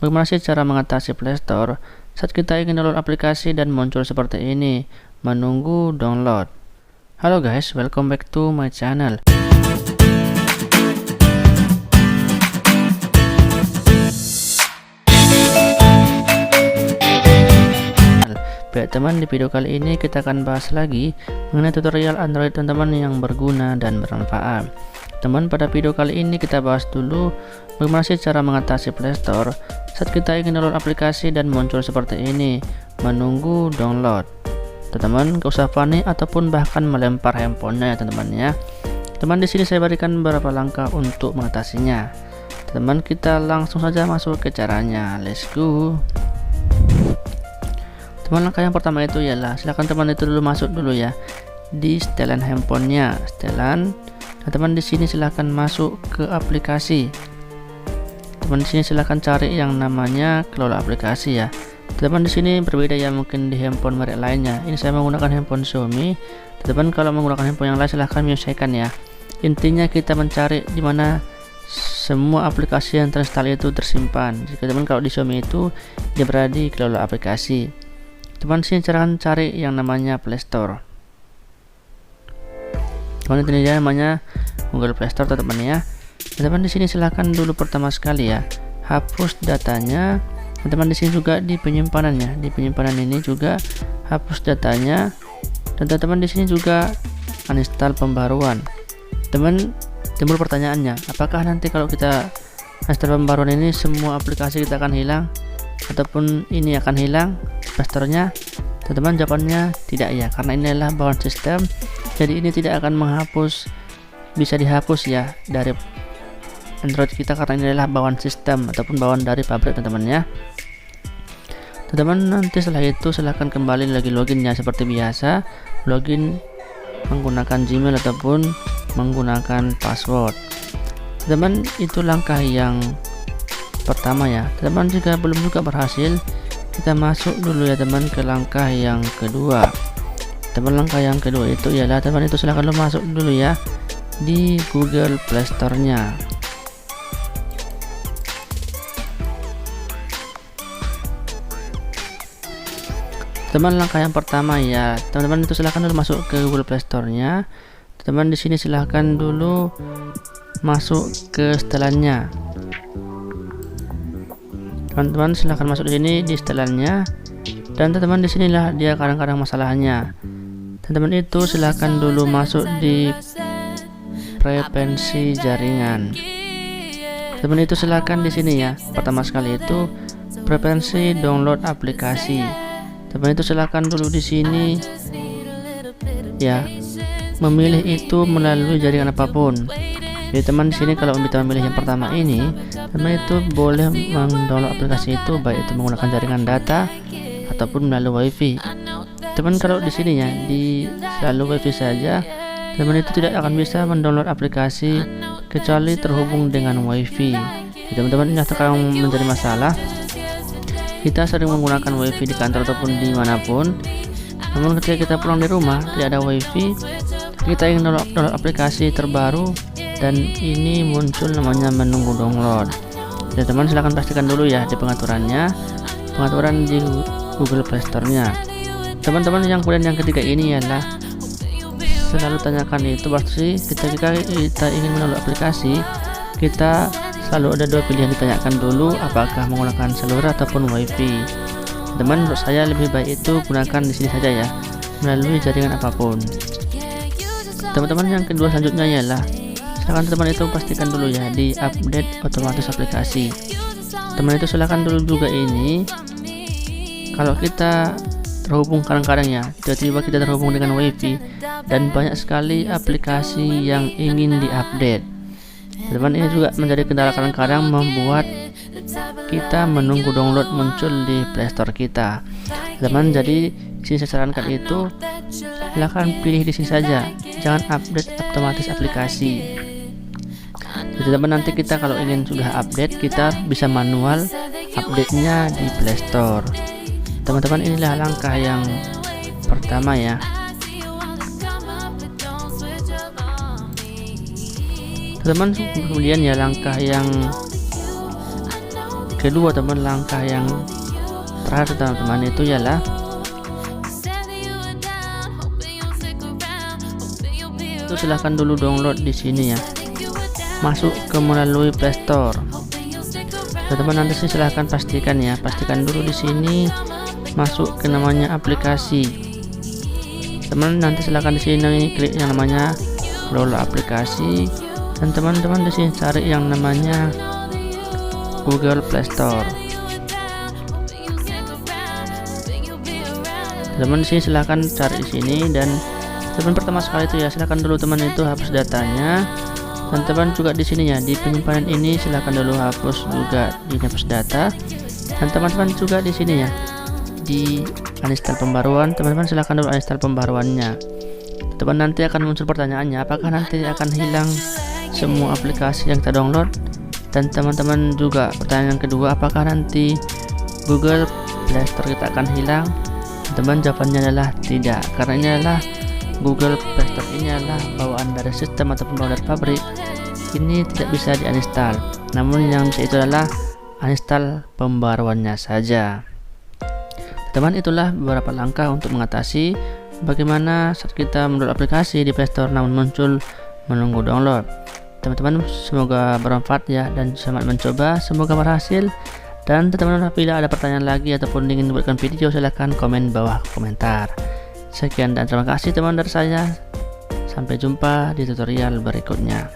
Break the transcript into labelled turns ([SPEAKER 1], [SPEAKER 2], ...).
[SPEAKER 1] Bagaimana sih cara mengatasi Play Store saat kita ingin download aplikasi dan muncul seperti ini, menunggu download? Halo guys, welcome back to my channel. Baik teman, di video kali ini kita akan bahas lagi mengenai tutorial Android teman-teman yang berguna dan bermanfaat. Teman, pada video kali ini kita bahas dulu bagaimana sih cara mengatasi Play Store saat kita ingin download aplikasi dan muncul seperti ini, menunggu download. Teman-teman gak usah panik ataupun bahkan melempar handphonenya ya teman-teman ya. Teman, di sini saya berikan beberapa langkah untuk mengatasinya. Teman, kita langsung saja masuk ke caranya. Let's go. Teman, langkah yang pertama itu ialah silakan teman itu dulu masuk dulu ya di setelan handphonenya, setelan. Nah, teman di sini silahkan masuk ke aplikasi. Teman di sini silahkan cari yang namanya kelola aplikasi ya. Teman di sini berbeda ya mungkin di handphone merek lainnya. Ini saya menggunakan handphone Xiaomi. Teman kalau menggunakan handphone yang lain silahkan menyesuaikan ya. Intinya kita mencari di mana semua aplikasi yang terinstall itu tersimpan. Jika teman kalau di Xiaomi itu dia berada di kelola aplikasi. Teman sini silahkan cari yang namanya Play Store. Teman ini dia namanya Google Play Store teman ya. Teman di sini silahkan dulu pertama sekali ya hapus datanya. Teman di sini juga di penyimpanannya, di penyimpanan ini juga hapus datanya. Dan teman di sini juga uninstall pembaruan. Teman timbul pertanyaannya, apakah nanti kalau kita install pembaruan ini semua aplikasi kita akan hilang ataupun ini akan hilang Play Store-nya? Teman jawabannya tidak ya, karena ini adalah bawaan sistem. Jadi ini tidak akan menghapus, bisa dihapus ya dari Android kita karena ini adalah bawaan sistem ataupun bawaan dari pabrik teman-teman ya. Teman nanti setelah itu silahkan kembali lagi login ya seperti biasa, login menggunakan Gmail ataupun menggunakan password. Teman itu langkah yang pertama ya. Teman jika belum juga berhasil, kita masuk dulu ya teman ke langkah yang kedua. Teman langkah yang kedua itu ialah teman itu silahkan lo masuk dulu ya di Google Play Store-nya. Teman langkah yang pertama ya, teman-teman itu silahkan dulu masuk ke Google Play Store-nya. Teman di sini silahkan dulu masuk ke setelannya. Teman-teman silahkan masuk di sini di setelannya. Dan teman-teman di sinilah dia kadang-kadang masalahnya. Teman-teman itu silahkan dulu masuk di preferensi jaringan. Teman itu silahkan di sini ya. Pertama sekali itu preferensi download aplikasi. Teman itu silahkan dulu di sini ya, memilih itu melalui jaringan apapun. Jadi teman di sini kalau kita memilih yang pertama ini, teman itu boleh mendownload aplikasi itu baik itu menggunakan jaringan data ataupun melalui WiFi. Teman kalau di sininya di selalu WiFi saja, teman itu tidak akan bisa mendownload aplikasi kecuali terhubung dengan WiFi. Teman-teman ini sekarang menjadi masalah. Kita sering menggunakan WiFi di kantor ataupun dimanapun, namun ketika kita pulang di rumah tidak ada WiFi, kita ingin download aplikasi terbaru dan ini muncul namanya menunggu download. Jadi teman silahkan pastikan dulu ya di pengaturan di Google Play Store-nya. Teman-teman yang kemudian yang ketiga ini adalah selalu tanyakan itu pasti ketika kita ingin mendownload aplikasi, kita selalu ada dua pilihan ditanyakan dulu, apakah menggunakan seluler ataupun WiFi. Teman menurut saya lebih baik itu gunakan di sini saja ya, melalui jaringan apapun. Teman-teman yang kedua selanjutnya ialah silakan teman itu pastikan dulu ya di update otomatis aplikasi. Teman itu silahkan dulu juga ini kalau kita terhubung kadang-kadang ya tiba-tiba kita terhubung dengan WiFi dan banyak sekali aplikasi yang ingin diupdate. Teman ini juga menjadi kendala kadang-kadang membuat kita menunggu download muncul di Play Store kita. Teman jadi sini saya sarankan itu silahkan pilih di sini saja, jangan update otomatis aplikasi. Jadi teman nanti kita kalau ingin sudah update kita bisa manual update-nya di Play Store. Teman-teman inilah langkah yang pertama ya. Teman kemudian ya langkah yang kedua teman, langkah yang terakhir teman-teman itu ialah itu silahkan dulu download di sini ya, masuk ke melalui Play Store. Teman-teman nanti silahkan pastikan dulu di sini masuk ke namanya aplikasi. Teman nanti silahkan di sini klik yang namanya download aplikasi, dan teman-teman di sini cari yang namanya Google Play Store. Teman di sini silahkan cari di sini, dan teman pertama sekali itu ya silahkan dulu teman itu hapus datanya, dan teman juga di sini ya di penyimpanan ini silahkan dulu hapus juga di hapus data, dan teman-teman juga di sini ya di uninstall pembaruan, teman-teman silahkan dulu uninstall pembaruannya. Teman nanti akan muncul pertanyaannya, apakah nanti akan hilang semua aplikasi yang kita download, dan teman-teman juga pertanyaan yang kedua, apakah nanti Google Play Store kita akan hilang? Teman jawabannya adalah tidak, karena ini adalah Google Play Store ini adalah bawaan dari sistem ataupun bawaan dari pabrik, ini tidak bisa diuninstall, namun yang bisa itu adalah uninstall pembaruannya saja. Teman, itulah beberapa langkah untuk mengatasi bagaimana saat kita mendownload aplikasi di Play Store namun muncul menunggu download. Teman-teman semoga bermanfaat ya, dan selamat mencoba, semoga berhasil. Dan teman-teman apabila ada pertanyaan lagi ataupun ingin membuatkan video, silahkan komen bawah komentar. Sekian dan terima kasih teman dari saya. Sampai jumpa di tutorial berikutnya.